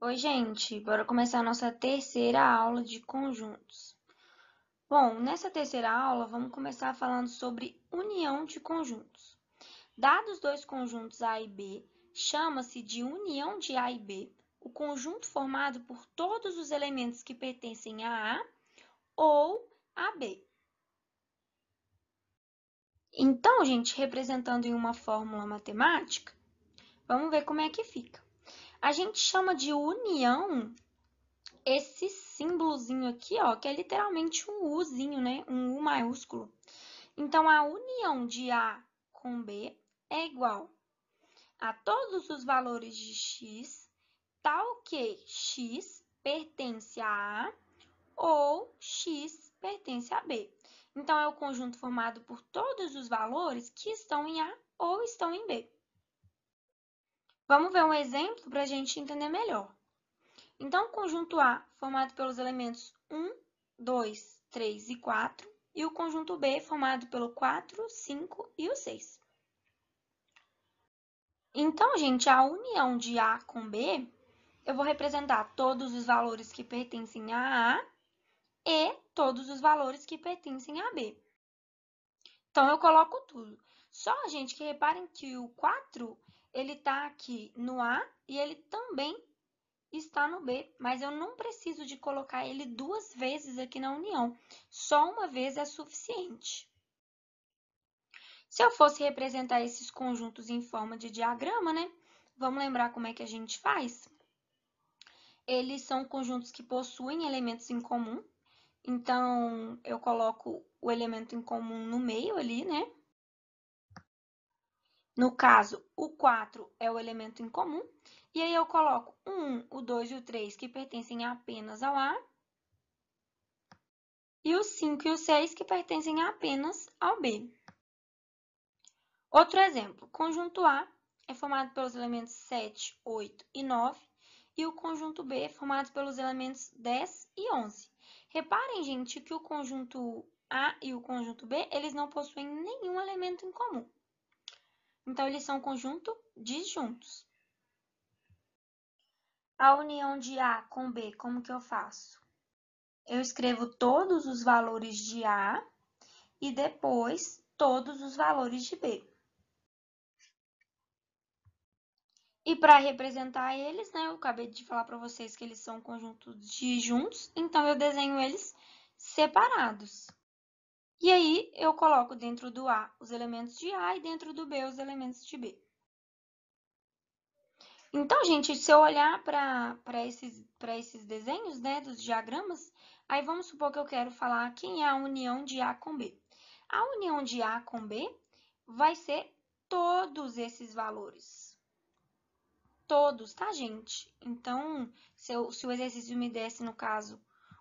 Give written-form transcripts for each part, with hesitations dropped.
Oi, gente, bora começar a nossa terceira aula de conjuntos. Bom, nessa terceira aula, vamos começar falando sobre união de conjuntos. Dados dois conjuntos A e B, chama-se de união de A e B o conjunto formado por todos os elementos que pertencem a A ou a B. Então, gente, representando em uma fórmula matemática, vamos ver como é que fica. A gente chama de união esse símbolozinho aqui, ó, que é literalmente um Uzinho, né? Um U maiúsculo. Então, a união de A com B é igual a todos os valores de x, tal que x pertence a A ou x pertence a B. Então, é o conjunto formado por todos os valores que estão em A ou estão em B. Vamos ver um exemplo para a gente entender melhor. Então, o conjunto A, formado pelos elementos 1, 2, 3 e 4, e o conjunto B, formado pelo 4, 5 e o 6. Então, gente, a união de A com B, eu vou representar todos os valores que pertencem a A e todos os valores que pertencem a B. Então, eu coloco tudo. Só, gente, que reparem que o 4, ele está aqui no A e ele também está no B, mas eu não preciso de colocar ele duas vezes aqui na união. Só uma vez é suficiente. Se eu fosse representar esses conjuntos em forma de diagrama, né? Vamos lembrar como é que a gente faz? Eles são conjuntos que possuem elementos em comum. Então, eu coloco o elemento em comum no meio ali, né? No caso, o 4 é o elemento em comum. E aí eu coloco o 1, o 2 e o 3, que pertencem apenas ao A. E o 5 e o 6, que pertencem apenas ao B. Outro exemplo, conjunto A é formado pelos elementos 7, 8 e 9, e o conjunto B é formado pelos elementos 10 e 11. Reparem, gente, que o conjunto A e o conjunto B, eles não possuem nenhum elemento em comum. Então, eles são conjunto disjuntos. A união de A com B, como que eu faço? Eu escrevo todos os valores de A e depois todos os valores de B. E para representar eles, né, eu acabei de falar para vocês que eles são conjuntos disjuntos, então eu desenho eles separados. E aí, eu coloco dentro do A os elementos de A e dentro do B os elementos de B. Então, gente, se eu olhar para esses desenhos, né, dos diagramas, aí vamos supor que eu quero falar quem é a união de A com B. A união de A com B vai ser todos esses valores. Todos, tá, gente? Então, se o exercício me desse, no caso,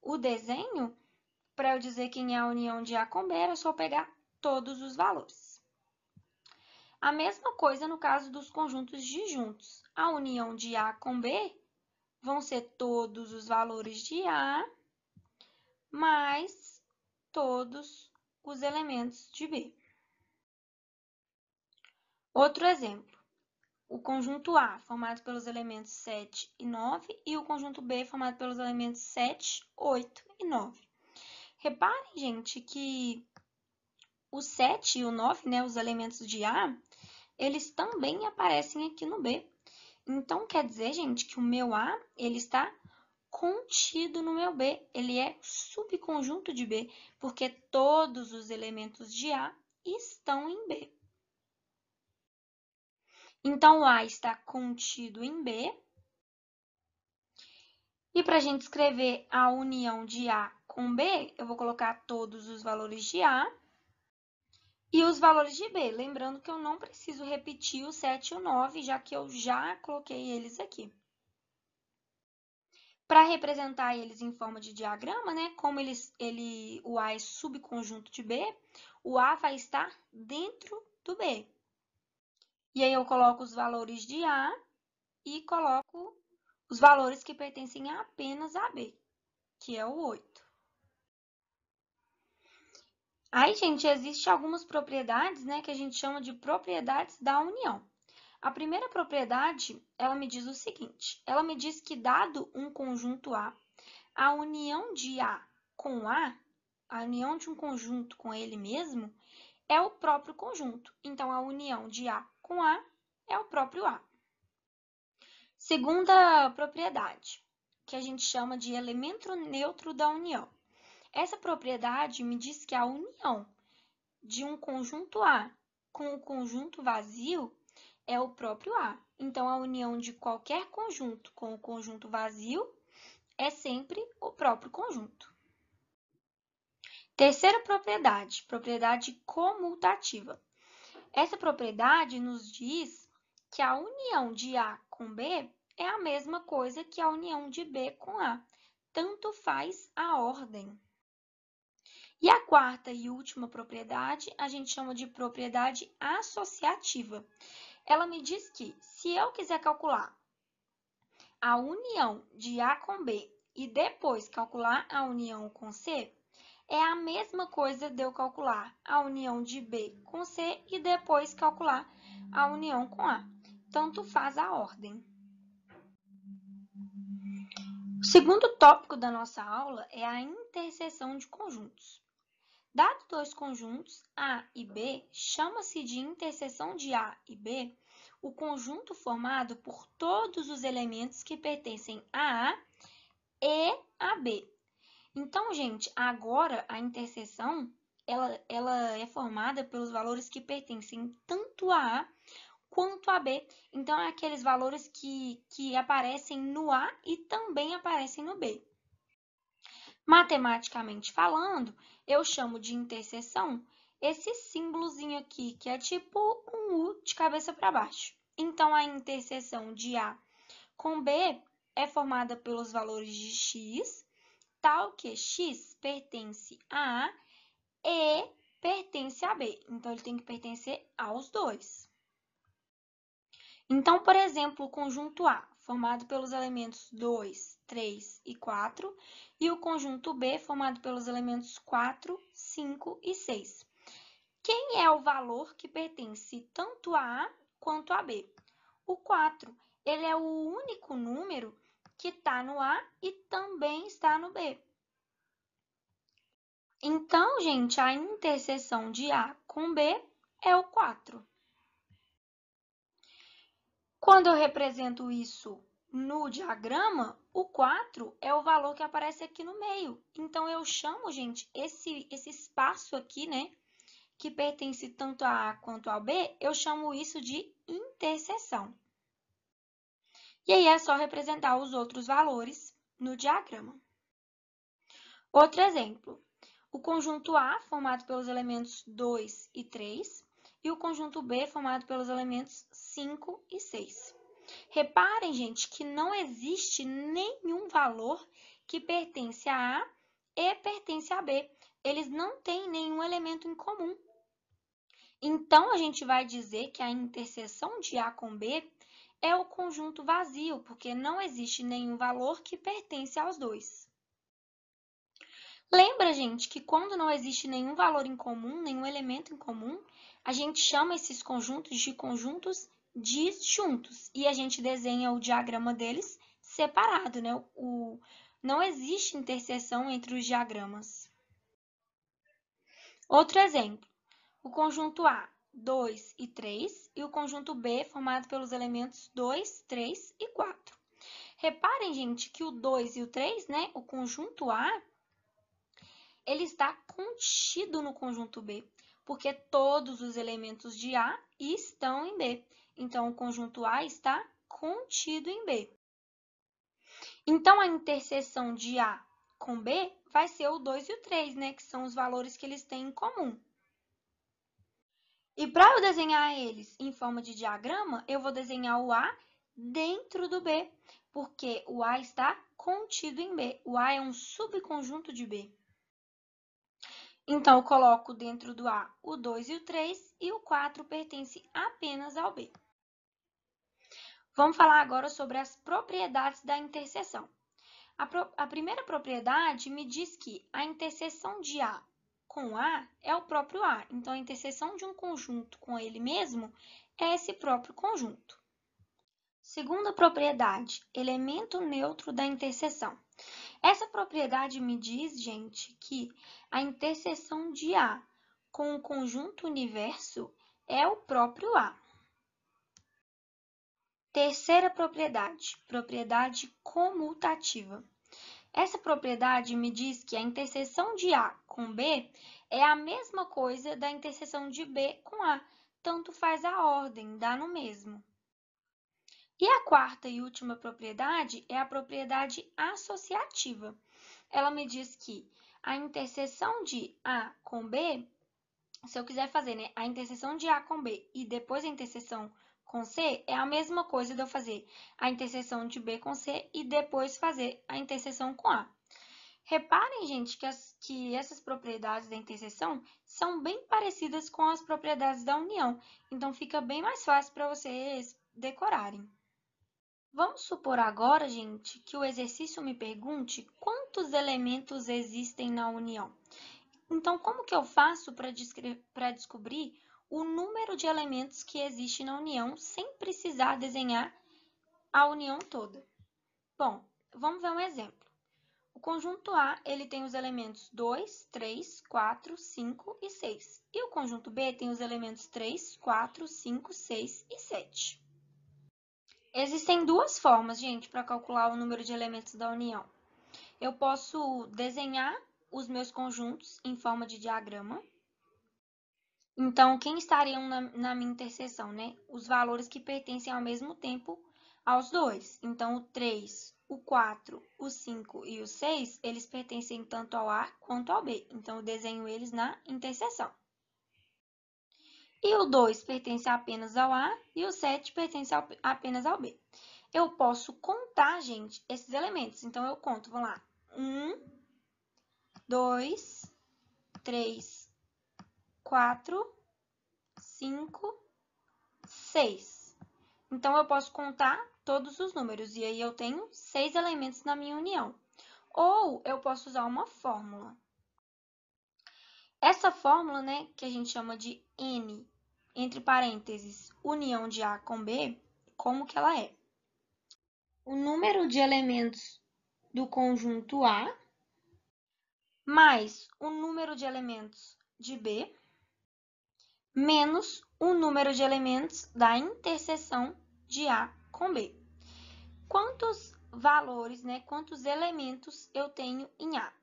o desenho, para eu dizer quem é a união de A com B, era só pegar todos os valores. A mesma coisa no caso dos conjuntos disjuntos. A união de A com B vão ser todos os valores de A mais todos os elementos de B. Outro exemplo. O conjunto A, formado pelos elementos 7 e 9, e o conjunto B, formado pelos elementos 7, 8 e 9. Reparem, gente, que o 7 e o 9, né, os elementos de A, eles também aparecem aqui no B. Então, quer dizer, gente, que o meu A, ele está contido no meu B. Ele é subconjunto de B, porque todos os elementos de A estão em B. Então, o A está contido em B. E para a gente escrever a união de A com B, eu vou colocar todos os valores de A e os valores de B. Lembrando que eu não preciso repetir o 7 e o 9, já que eu já coloquei eles aqui. Para representar eles em forma de diagrama, né, como o A é subconjunto de B, o A vai estar dentro do B. E aí eu coloco os valores de A e coloco os valores que pertencem apenas a B, que é o 8. Aí, gente, existem algumas propriedades, né, que a gente chama de propriedades da união. A primeira propriedade, ela me diz o seguinte, ela me diz que dado um conjunto a união de A com a união de um conjunto com ele mesmo, é o próprio conjunto. Então, a união de A com A é o próprio A. Segunda propriedade, que a gente chama de elemento neutro da união. Essa propriedade me diz que a união de um conjunto A com o conjunto vazio é o próprio A. Então, a união de qualquer conjunto com o conjunto vazio é sempre o próprio conjunto. Terceira propriedade, propriedade comutativa. Essa propriedade nos diz que a união de A com B é a mesma coisa que a união de B com A. Tanto faz a ordem. E a quarta e última propriedade, a gente chama de propriedade associativa. Ela me diz que, se eu quiser calcular a união de A com B e depois calcular a união com C, é a mesma coisa de eu calcular a união de B com C e depois calcular a união com A. Tanto faz a ordem. O segundo tópico da nossa aula é a interseção de conjuntos. Dados dois conjuntos, A e B, chama-se de interseção de A e B o conjunto formado por todos os elementos que pertencem a A e a B. Então, gente, agora a interseção ela é formada pelos valores que pertencem tanto a A quanto a B. Então, é aqueles valores que aparecem no A e também aparecem no B. Matematicamente falando, eu chamo de interseção esse símbolozinho aqui, que é tipo um U de cabeça para baixo. Então, a interseção de A com B é formada pelos valores de x, tal que x pertence a A e pertence a B. Então, ele tem que pertencer aos dois. Então, por exemplo, o conjunto A, formado pelos elementos 2, 3 e 4, e o conjunto B, formado pelos elementos 4, 5 e 6. Quem é o valor que pertence tanto a A quanto a B? O 4. Ele é o único número que está no A e também está no B. Então, gente, a interseção de A com B é o 4. Quando eu represento isso no diagrama, o 4 é o valor que aparece aqui no meio. Então, eu chamo, gente, esse espaço aqui, né, que pertence tanto a A quanto ao B, eu chamo isso de interseção. E aí, é só representar os outros valores no diagrama. Outro exemplo, o conjunto A, formado pelos elementos 2 e 3, e o conjunto B, formado pelos elementos 5 e 6. Reparem, gente, que não existe nenhum valor que pertence a A e pertence a B. Eles não têm nenhum elemento em comum. Então, a gente vai dizer que a interseção de A com B é o conjunto vazio, porque não existe nenhum valor que pertence aos dois. Lembra, gente, que quando não existe nenhum valor em comum, nenhum elemento em comum, a gente chama esses conjuntos de conjuntos disjuntos e a gente desenha o diagrama deles separado, né? Não existe interseção entre os diagramas. Outro exemplo, o conjunto A, 2 e 3, e o conjunto B, formado pelos elementos 2, 3 e 4. Reparem, gente, que o 2 e o 3, né, o conjunto A, ele está contido no conjunto B, porque todos os elementos de A estão em B. Então, o conjunto A está contido em B. Então, a interseção de A com B vai ser o 2 e o 3, né? Que são os valores que eles têm em comum. E para eu desenhar eles em forma de diagrama, eu vou desenhar o A dentro do B, porque o A está contido em B. O A é um subconjunto de B. Então, eu coloco dentro do A o 2 e o 3 e o 4 pertence apenas ao B. Vamos falar agora sobre as propriedades da interseção. A primeira propriedade me diz que a interseção de A com A é o próprio A. Então, a interseção de um conjunto com ele mesmo é esse próprio conjunto. Segunda propriedade, elemento neutro da interseção. Essa propriedade me diz, gente, que a interseção de A com o conjunto universo é o próprio A. Terceira propriedade, propriedade comutativa. Essa propriedade me diz que a interseção de A com B é a mesma coisa da interseção de B com A, tanto faz a ordem, dá no mesmo. E a quarta e última propriedade é a propriedade associativa. Ela me diz que a interseção de A com B, se eu quiser fazer, né, a interseção de A com B e depois a interseção com C, é a mesma coisa de eu fazer a interseção de B com C e depois fazer a interseção com A. Reparem, gente, que essas propriedades da interseção são bem parecidas com as propriedades da união, então fica bem mais fácil para vocês decorarem. Vamos supor agora, gente, que o exercício me pergunte quantos elementos existem na união. Então, como que eu faço para descobrir o número de elementos que existe na união sem precisar desenhar a união toda? Bom, vamos ver um exemplo. O conjunto A, ele tem os elementos 2, 3, 4, 5 e 6. E o conjunto B tem os elementos 3, 4, 5, 6 e 7. Existem duas formas, gente, para calcular o número de elementos da união. Eu posso desenhar os meus conjuntos em forma de diagrama. Então, quem estariam na minha interseção, né? Os valores que pertencem ao mesmo tempo aos dois. Então, o 3, o 4, o 5 e o 6, eles pertencem tanto ao A quanto ao B. Então, eu desenho eles na interseção. E o 2 pertence apenas ao A e o 7 pertence apenas ao B. Eu posso contar, gente, esses elementos. Então, eu conto, vamos lá. 1, 2, 3, 4, 5, 6. Então, eu posso contar todos os números. E aí, eu tenho 6 elementos na minha união. Ou eu posso usar uma fórmula. Essa fórmula, né, que a gente chama de N, entre parênteses, união de A com B, como que ela é? O número de elementos do conjunto A mais o número de elementos de B menos o número de elementos da interseção de A com B. Quantos valores, né, quantos elementos eu tenho em A?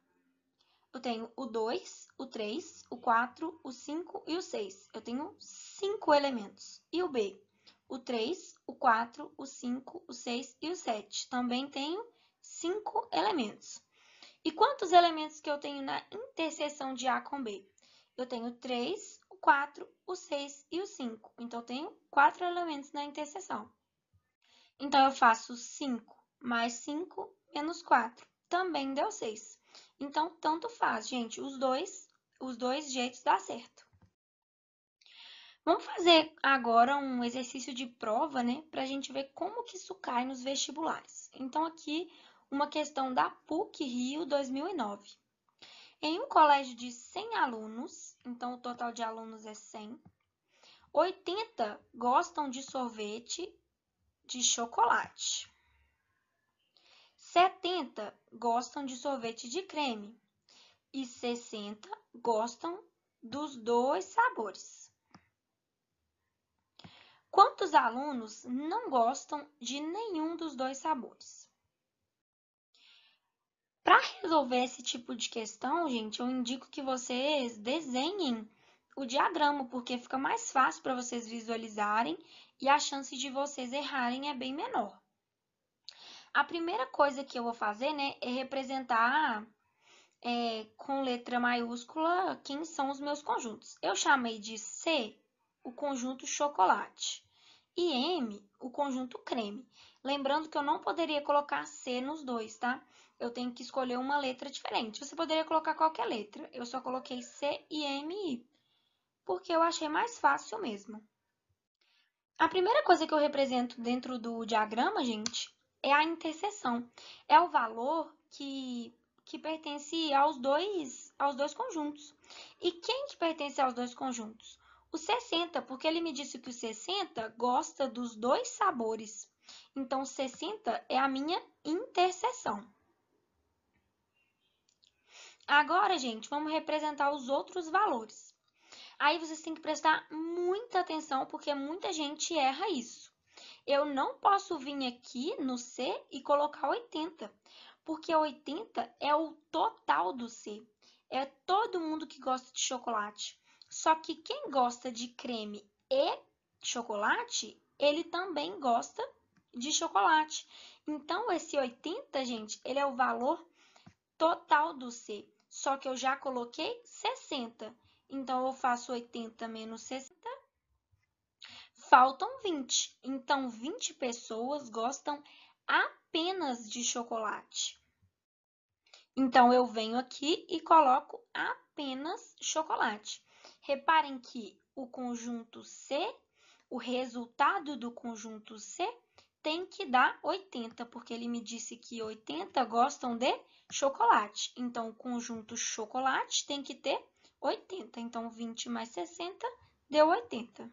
Eu tenho o 2, o 3, o 4, o 5 e o 6. Eu tenho 5 elementos. E o B? O 3, o 4, o 5, o 6 e o 7. Também tenho 5 elementos. E quantos elementos que eu tenho na interseção de A com B? Eu tenho 3, o 4, o 6 e o 5. Então, eu tenho 4 elementos na interseção. Então, eu faço 5 mais 5 menos 4. Também deu 6. Então, tanto faz, gente. Os dois jeitos dá certo. Vamos fazer agora um exercício de prova, né? Para a gente ver como que isso cai nos vestibulares. Então, aqui, uma questão da PUC Rio 2009. Em um colégio de 100 alunos, então o total de alunos é 100, 80 gostam de sorvete de chocolate. 70 gostam de sorvete de creme e 60 gostam dos dois sabores. Quantos alunos não gostam de nenhum dos dois sabores? Para resolver esse tipo de questão, gente, eu indico que vocês desenhem o diagrama, porque fica mais fácil para vocês visualizarem e a chance de vocês errarem é bem menor. A primeira coisa que eu vou fazer, né, é representar com letra maiúscula quem são os meus conjuntos. Eu chamei de C o conjunto chocolate e M o conjunto creme. Lembrando que eu não poderia colocar C nos dois, tá? Eu tenho que escolher uma letra diferente. Você poderia colocar qualquer letra. Eu só coloquei C e M e I, porque eu achei mais fácil mesmo. A primeira coisa que eu represento dentro do diagrama, gente, é a interseção. É o valor que pertence aos aos dois conjuntos. E quem que pertence aos dois conjuntos? O 60, porque ele me disse que o 60 gosta dos dois sabores. Então, 60 é a minha interseção. Agora, gente, vamos representar os outros valores. Aí vocês têm que prestar muita atenção, porque muita gente erra isso. Eu não posso vir aqui no C e colocar 80, porque 80 é o total do C. É todo mundo que gosta de chocolate. Só que quem gosta de creme e chocolate, ele também gosta de chocolate. Então, esse 80, gente, ele é o valor total do C. Só que eu já coloquei 60. Então, eu faço 80 menos 60, faltam 20. Então, 20 pessoas gostam apenas de chocolate. Então, eu venho aqui e coloco apenas chocolate. Reparem que o conjunto C, o resultado do conjunto C, tem que dar 80, porque ele me disse que 80 gostam de chocolate. Então, o conjunto chocolate tem que ter 80. Então, 20 mais 60 deu 80.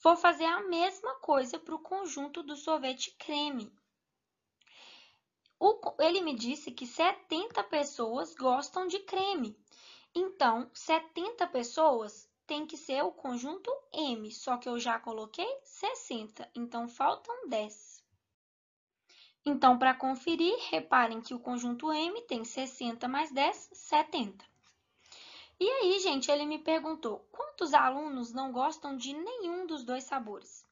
Vou fazer a mesma coisa para o conjunto do sorvete creme. Ele me disse que 70 pessoas gostam de creme. Então, 70 pessoas tem que ser o conjunto M, só que eu já coloquei 60, então faltam 10. Então, para conferir, reparem que o conjunto M tem 60 mais 10, 70. E aí, gente, ele me perguntou, quantos alunos não gostam de nenhum dos dois sabores?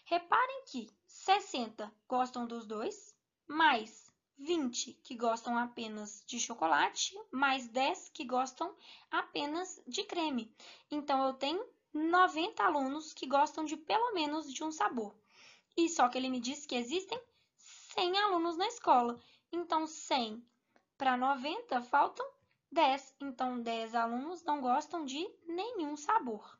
Reparem que 60 gostam dos dois, mais 20 que gostam apenas de chocolate, mais 10 que gostam apenas de creme. Então, eu tenho 90 alunos que gostam de pelo menos de um sabor. E só que ele me disse que existem 100 alunos na escola. Então, 100 para 90 faltam 10. Então, 10 alunos não gostam de nenhum sabor.